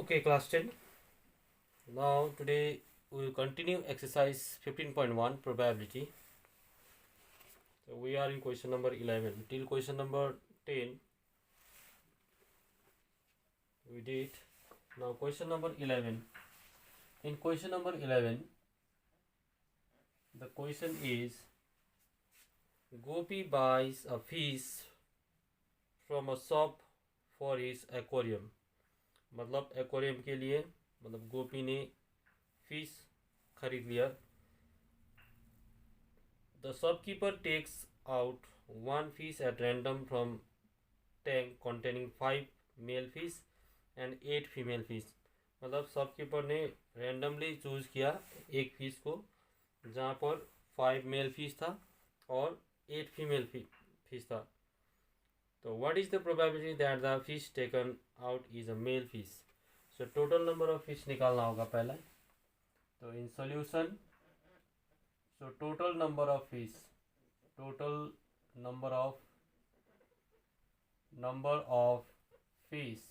Okay, class 10. Now, today we will continue exercise 15.1 probability. So, we are in question number 11. Till question number 10, we did. Now, question number 11. In question number 11, the question is Gopi buys a fish from a shop for his aquarium. मतलब aquarium के लिए मतलब गोपी ने fish खरीद लिया. The shopkeeper takes out one fish at random from tank containing 5 male fish and 8 female fish. मतलब shopkeeper ने randomly choose किया एक फिश को जहाँ पर 5 मेल फिश था और 8 फीमेल फिश था. तो what is the probability that the fish taken out is a male fish. So total number of fish निकालना होगा पहले. तो in solution, so total number of fish, total number of fish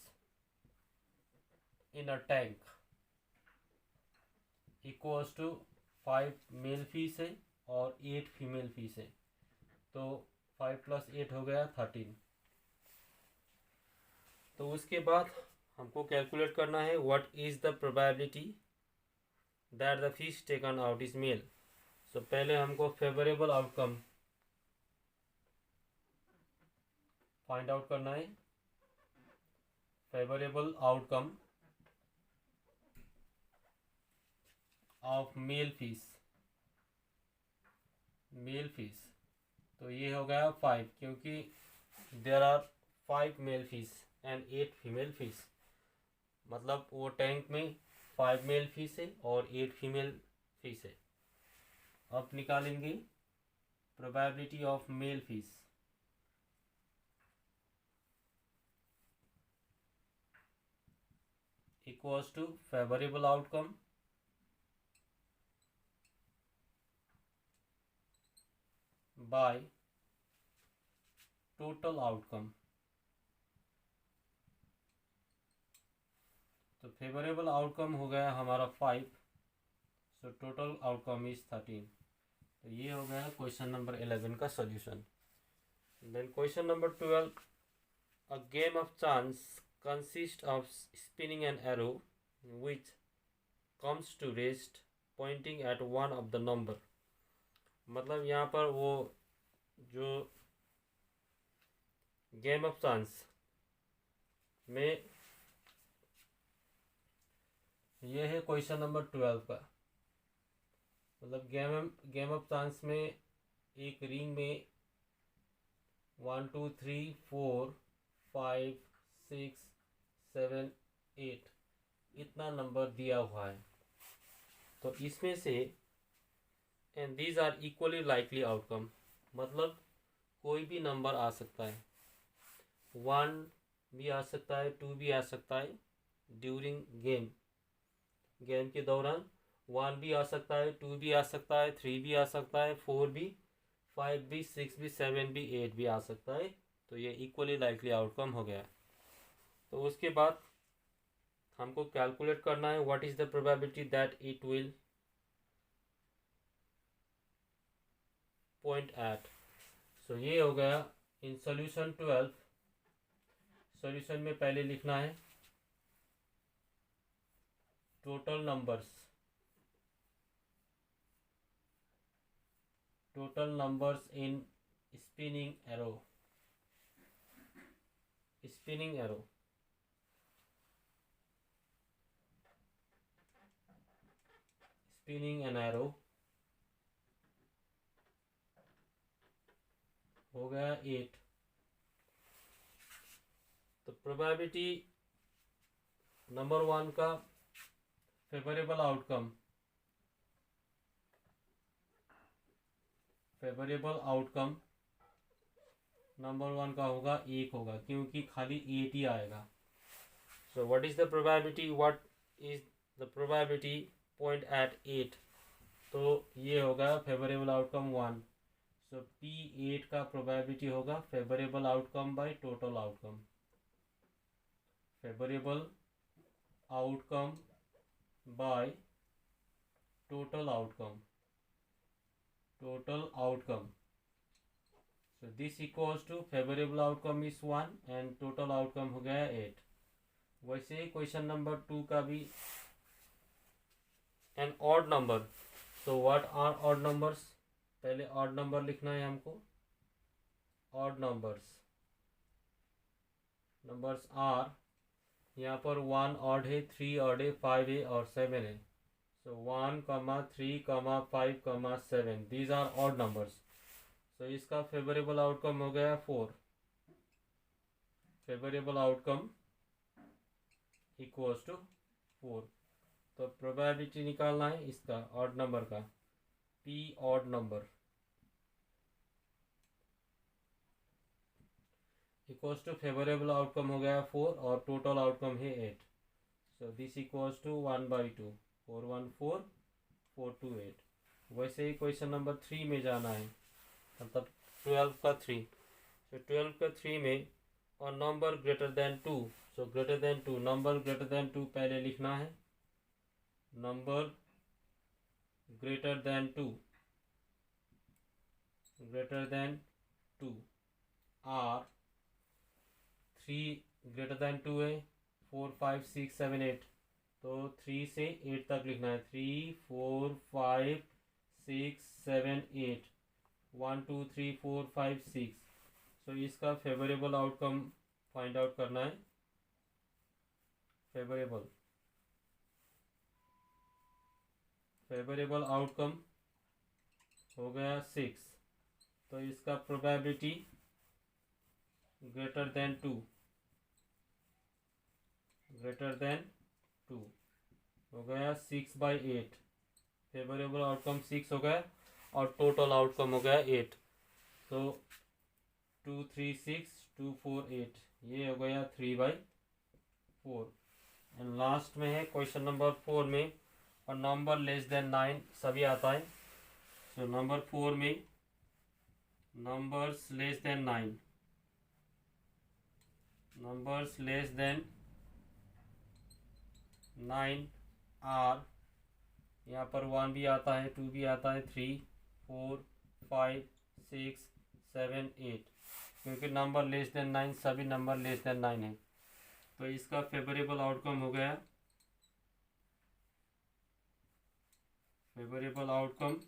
in a tank equals to 5 male fish है और 8 female fish है. तो 5 + 8 हो गया 13. तो उसके बाद हमको कैलकुलेट करना है what is the probability that the fish taken out is male. तो पहले हमको फेवरेबल आउटकम फाइंड आउट करना है. Favourable outcome of male fish तो ये हो गया 5 क्योंकि there are 5 male fish and 8 female fish. मतलब वो टैंक में 5 मेल फिश है और 8 फीमेल फिश है. अब निकालेंगे probability of male fish. Equals to favourable outcome by total outcome. तो फेवरेबल आउटकम हो गया हमारा 5. So total outcome is 13. तो ये हो गया क्वेश्चन नंबर 11 का solution. Then question number 12. A game of chance consist of spinning an arrow which comes to rest pointing at one of the number. मतलब यहाँ पर वो जो गेम ऑफ चांस में ये है क्वेश्चन नंबर 12 का. मतलब गेम ऑफ चांस में एक रिंग में 1 2 3 4 5 6 7 8 इतना नंबर दिया हुआ है. तो इसमें से and these are equally likely outcome. मतलब कोई भी नंबर आ सकता है. 1 भी आ सकता है, 2 भी आ सकता है. ड्यूरिंग गेम के दौरान 1 भी आ सकता है, 2 भी आ सकता है, 3 भी आ सकता है, 4 भी, 5 भी, 6 भी, 7 भी, 8 भी आ सकता है. तो ये इक्वली लाइकली आउटकम हो गया. तो उसके बाद हमको कैलकुलेट करना है what is the probability that it will point eight. So ये हो गया इन सॉल्यूशन 12. सॉल्यूशन में पहले लिखना है total numbers in spinning arrow. Spinning an arrow हो गया 8. तो प्रोबेबिलिटी नंबर 1 का फेवरेबल आउटकम नंबर 1 का होगा 1 होगा क्योंकि खाली 8 ही आएगा. So what is the probability point at 8. तो ये होगा फेवरेबल आउटकम 1. सो P8 का प्रोबेबिलिटी होगा favourable outcome by total outcome. Favourable outcome by total outcome. So this equals to favorable outcome is 1 and total outcome हो गया 8. वैसे ही question number 2 का भी an odd number. So what are odd numbers? पहले odd number लिखना है हमको. odd numbers are, यहाँ पर 1 odd है, 3 odd है, 5 है और 7 है. So 1, 3, 5, 7. These are odd numbers. So इसका फेवरेबल आउटकम हो गया 4. Favourable outcome equals to 4. तो प्रोबेबिलिटी निकालना है इसका ऑड नंबर का. P odd number equals to favourable outcome हो गया 4 और टोटल आउटकम है 8. So this equals to 1/2. 4 1 4 4 2 8. वैसे ही क्वेश्चन नंबर 3 में जाना है, मतलब 12 का 3. सो 12 का 3 में और number greater than 2. So greater than 2, number greater than 2 पहले लिखना है. Number greater than 2 are 3 greater than 2 है, 4 5 6 7 8. तो 3 से 8 तक लिखना है. 3 4 5 6 7 8. 1 2 3 4 5 6. सो इसका फेवरेबल आउटकम फाइंड आउट करना है. फेवरेबल आउटकम हो गया 6. तो इसका प्रोबेबिलिटी ग्रेटर देन 2 हो गया 6/8. फेवरेबल आउटकम 6 हो गया और टोटल आउटकम हो गया 8. तो 2 3 6 2 4 8. ये हो गया 3/4. एंड लास्ट में है क्वेश्चन नंबर 4 में और नंबर लेस देन 9 सभी आता है. सो नंबर 4 में नंबर्स लेस देन 9 आर, यहाँ पर 1 भी आता है, 2 भी आता है, 3 4 5 6 7 8. क्योंकि नंबर लेस देन 9 सभी नंबर लेस देन 9 है. तो इसका फेवरेबल आउटकम हो गया, फेवरेबल आउटकम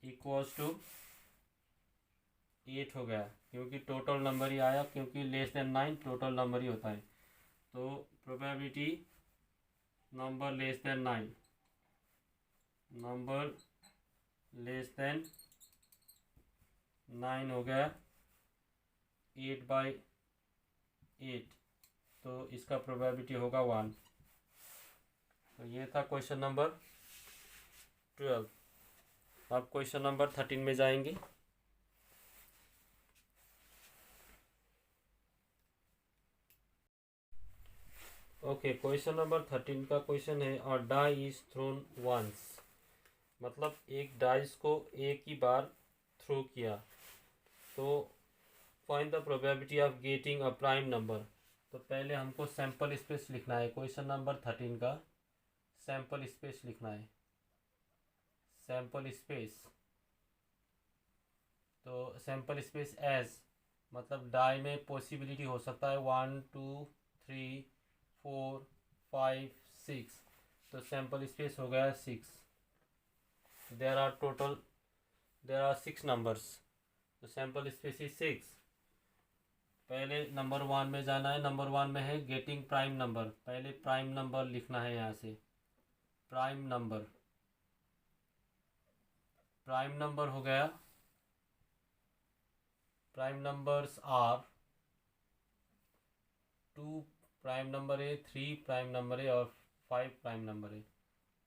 इक्वल्स टू 8 हो गया. क्योंकि टोटल नंबर ही आया, क्योंकि लेस देन 9 टोटल नंबर ही होता है. तो प्रोबेबिलिटी नंबर लेस देन 9 हो गया 8/8. तो इसका प्रोबेबिलिटी होगा 1. तो ये था क्वेश्चन नंबर 12. अब क्वेश्चन नंबर 13 में जाएंगे. ओके, क्वेश्चन नंबर 13 का क्वेश्चन है और डाई इज थ्रोन वंस. मतलब एक डाइस को एक ही बार थ्रो किया. तो find the probability of getting a prime number. तो पहले हमको सैम्पल स्पेस लिखना है. क्वेश्चन नंबर 13 का सैम्पल स्पेस लिखना है. सैम्पल स्पेस, तो सैम्पल स्पेस एज मतलब डाई में पॉसिबिलिटी हो सकता है 1 2 3 4 5 6. तो सैम्पल स्पेस हो गया 6. There are 6 numbers. तो सैम्पल स्पेस इज 6. पहले नंबर 1 में जाना है. नंबर 1 में है गेटिंग प्राइम नंबर. पहले प्राइम नंबर लिखना है. यहाँ से प्राइम नंबर हो गया. Prime numbers are 2 prime number है, 3 प्राइम नंबर है और 5 प्राइम नंबर है.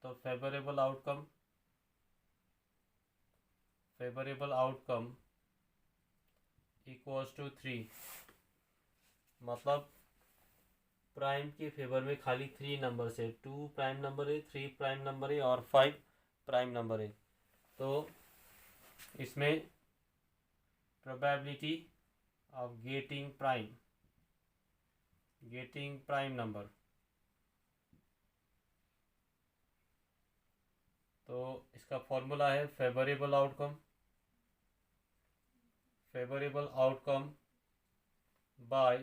तो फेवरेबल आउटकम इक्वल्स टू 3. मतलब प्राइम के फेवर में खाली 3 नंबर है. 2 प्राइम नंबर है, 3 प्राइम नंबर है और 5 प्राइम नंबर है. तो इसमें probability of getting getting prime number. तो इसका फॉर्मूला है favourable outcome by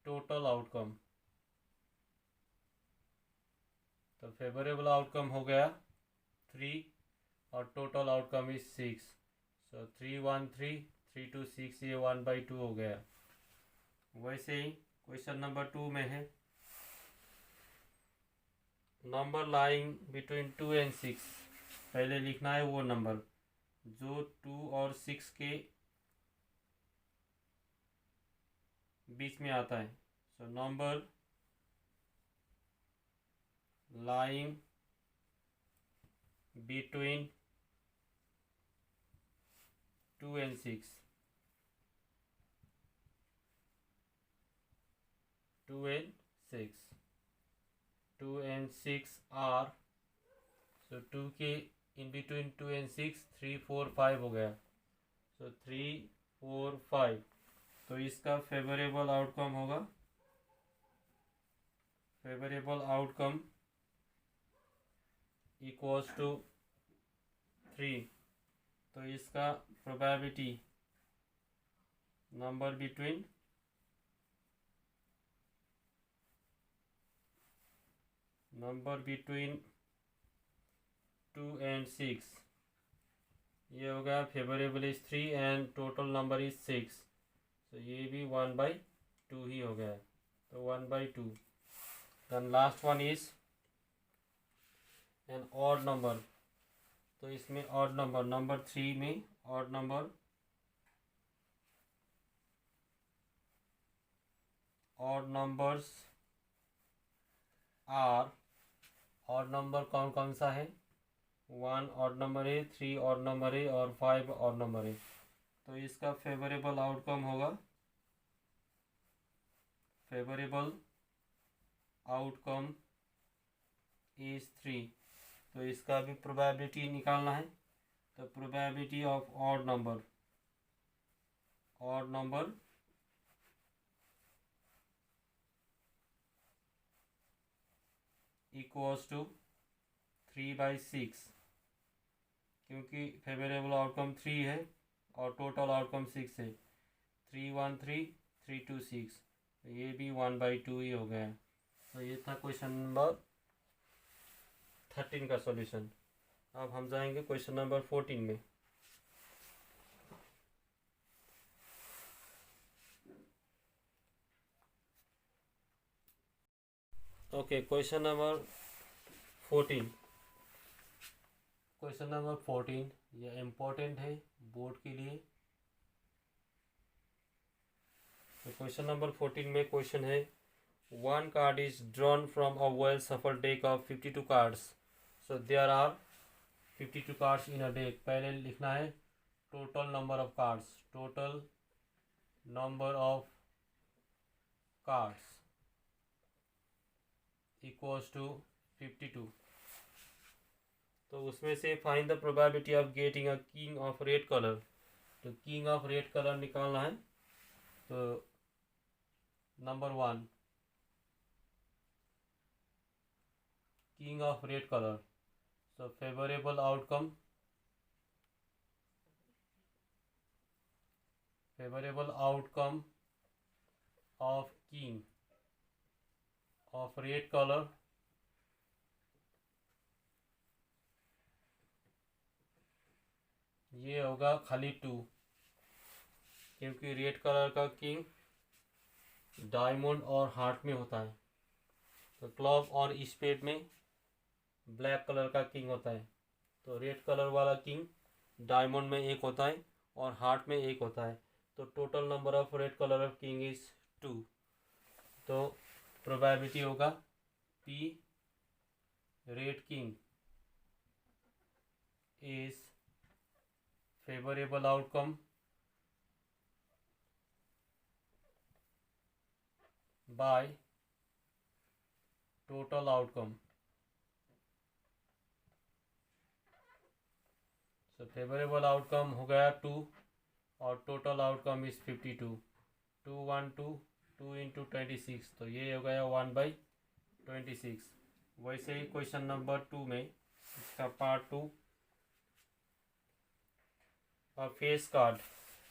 total outcome. तो फेवरेबल आउटकम हो गया 3 और टोटल आउटकम इज 6। सो 3 1 3 3 2 6, ये 1/2 हो गया। वैसे ही क्वेश्चन नंबर 2 में है नंबर लाइंग बिटवीन 2 एंड 6। पहले लिखना है वो नंबर जो 2 और 6 के बीच में आता है। So number lying between 2 and 6, 2 and 6, 2 and 6 are, so 2 के in between 2 and 6 3 4 5 हो गया। so 3 4 5, तो इसका फेवरेबल आउटकम होगा, फेवरेबल आउटकम इक्वल्स टू 3। तो इसका probability number between number between 2 and 6, ये हो गया favourable is 3 and total number is 6। तो ये भी 1/2 ही हो गया, तो 1/2। Then last one is an odd number. तो इसमें ऑड नंबर नंबर 3 में odd number odd numbers are, odd number कौन कौन सा है, 1 ऑड नंबर है, 3 ऑड नंबर है और 5 ऑड नंबर है। तो इसका फेवरेबल आउटकम होगा, फेवरेबल आउटकम इज 3। तो इसका भी प्रोबेबिलिटी निकालना है। तो probability of odd number equals to 3/6, क्योंकि फेवरेबल आउटकम 3 है और टोटल आउटकम 6 है। 3 1 3 3 2 6, तो ये भी 1/2 ही हो गया। तो ये था क्वेश्चन नंबर 13 का सॉल्यूशन। अब हम जाएंगे क्वेश्चन नंबर 14 में। Okay, question number 14। Question number 14 ये इम्पोर्टेंट है बोर्ड के लिए। तो क्वेश्चन नंबर 14 में क्वेश्चन है, one card is drawn from a well shuffled deck of 52 cards. So there are 52 cards in a deck. पहले लिखना है total number of cards, total number of cards equals to 52। तो उसमें से find the probability of getting a king of red colour. तो king of red colour निकालना है। तो number 1 king of red colour. So favourable outcome of king of red colour ये होगा खाली 2, क्योंकि रेड कलर का किंग डायमंड और हार्ट में होता है। तो क्लॉक और स्पेड में ब्लैक कलर का किंग होता है। तो रेड कलर वाला किंग डायमंड में 1 होता है और हार्ट में 1 होता है। तो total number of red colour of king is 2। तो प्रोबेबिलिटी होगा P red king is favourable outcome by total outcome. So favourable outcome हो गया 2 और टोटल आउटकम इज 52। 2 1 2 2 × 26, तो ये हो गया 1/26। वैसे ही क्वेश्चन नंबर 2 में इसका part 2, face card.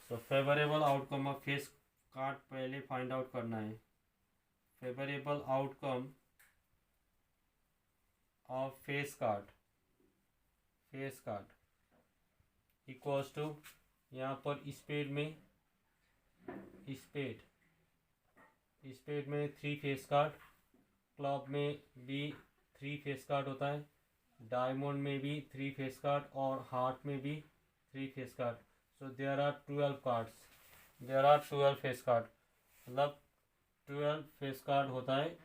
So favourable outcome of face card पहले फाइंड आउट करना है। Favourable outcome of face card equals to, यहाँ पर स्पेड में 3 फेस कार्ड, क्लब में भी 3 फेस कार्ड होता है, डायमंड में भी 3 फेस कार्ड और हार्ट में भी 3 face card. So there are 12 cards, there are 12 face card, मतलब 12 फेस कार्ड होता है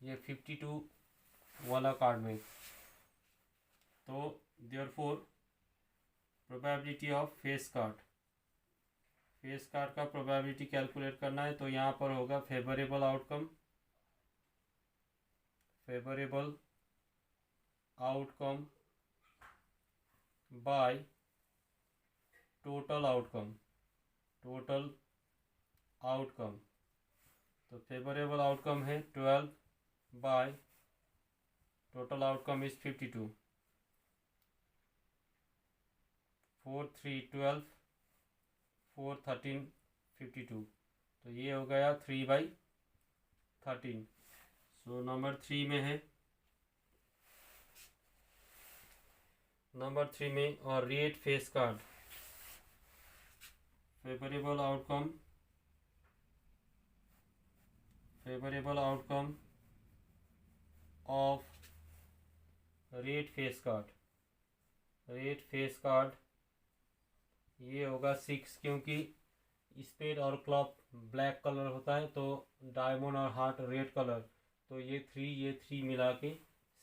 ये 52 वाला कार्ड में। तो therefore probability of face card का प्रोबेबिलिटी कैलकुलेट करना है। तो यहाँ पर होगा favourable outcome by total outcome. तो फेवरेबल आउटकम है 12 बाय टोटल आउटकम इज 52। 4 3 12, 4 13 52, तो ये हो गया 3/13। सो नंबर 3 में है, नंबर 3 में और rate face card favourable outcome of rate face card ये होगा 6, क्योंकि स्पेड और क्लॉक ब्लैक कलर होता है तो डायमंड और हार्ट रेड कलर, तो ये 3 मिला के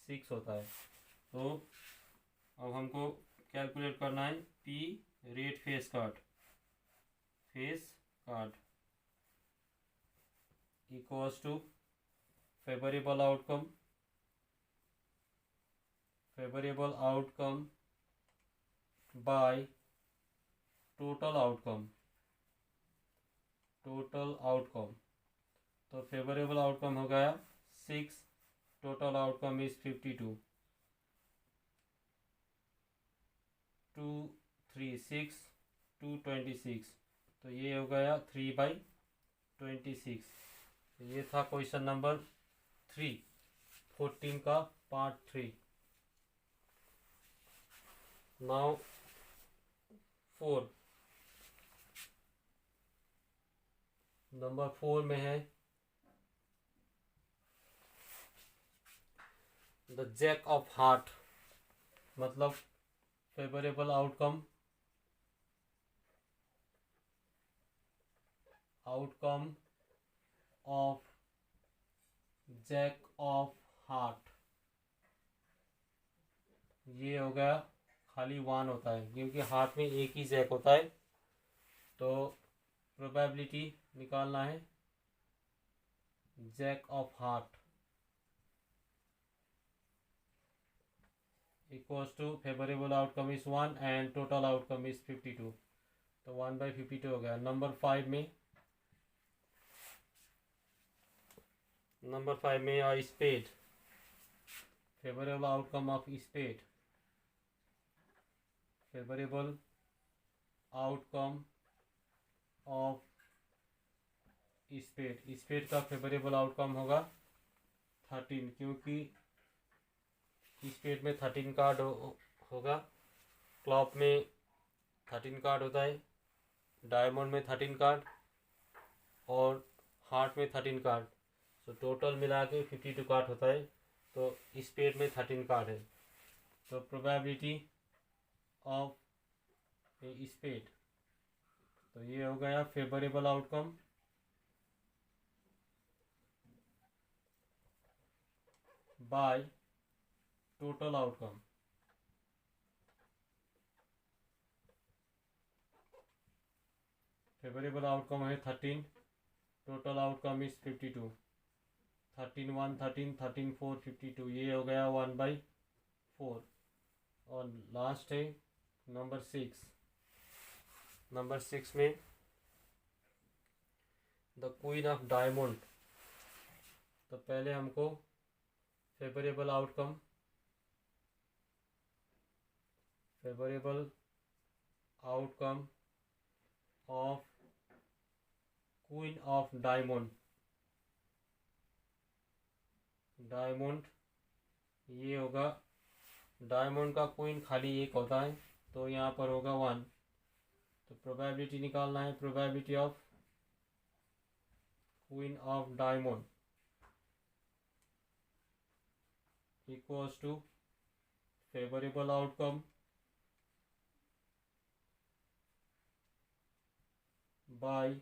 6 होता है। तो अब हमको कैलकुलेट करना है P rate face card equals to favourable outcome by total outcome. तो फेवरेबल आउटकम हो गया 6, टोटल आउटकम इज 52। 2 3 6 2 26, तो ये हो गया 3/26। तो ये था क्वेश्चन नंबर 3, 14 का पार्ट 3। नाउ 4, नंबर 4 में है द जैक ऑफ हार्ट, मतलब favourable outcome of jack of heart, ये हो गया खाली 1 होता है क्योंकि हार्ट में एक ही जैक होता है। तो प्रोबेबिलिटी निकालना है jack of heart equals to favourable outcome is 1 and total outcome is 52, तो 1/52 हो गया। नंबर 5 में spade, favourable outcome of spade spade का फेवरेबल आउटकम होगा 13, क्योंकि स्पेड में 13 कार्ड होगा, क्लॉप में 13 कार्ड होता है, डायमंड में 13 कार्ड और हार्ट में 13 कार्ड, तो टोटल मिला के 52 कार्ड होता है। तो स्पेड में 13 कार्ड है, तो प्रोबेबिलिटी ऑफ स्पेड, तो ये हो गया favourable outcome by total outcome. Favourable outcome है 13, टोटल आउटकम इज 52। 13 1 13 13 4 52, ये हो गया 1/4। और लास्ट है नंबर 6 में द क्वीन ऑफ डायमंड, तो पहले हमको favourable outcome of queen of diamond ये होगा, डायमंड का क्वीन खाली एक होता है तो यहाँ पर होगा 1। तो प्रोबेबिलिटी निकालना है, probability of queen of diamond equals to favourable outcome by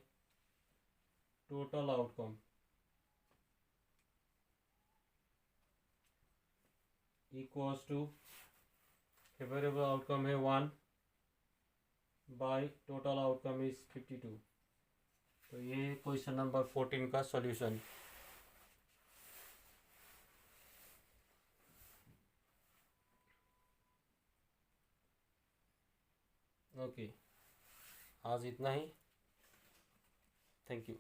total outcome equals to favourable outcome है 1 बाय टोटल आउटकम इज 52। तो ये क्वेश्चन नंबर 14 का सॉल्यूशन। ओके, आज इतना ही। Thank you.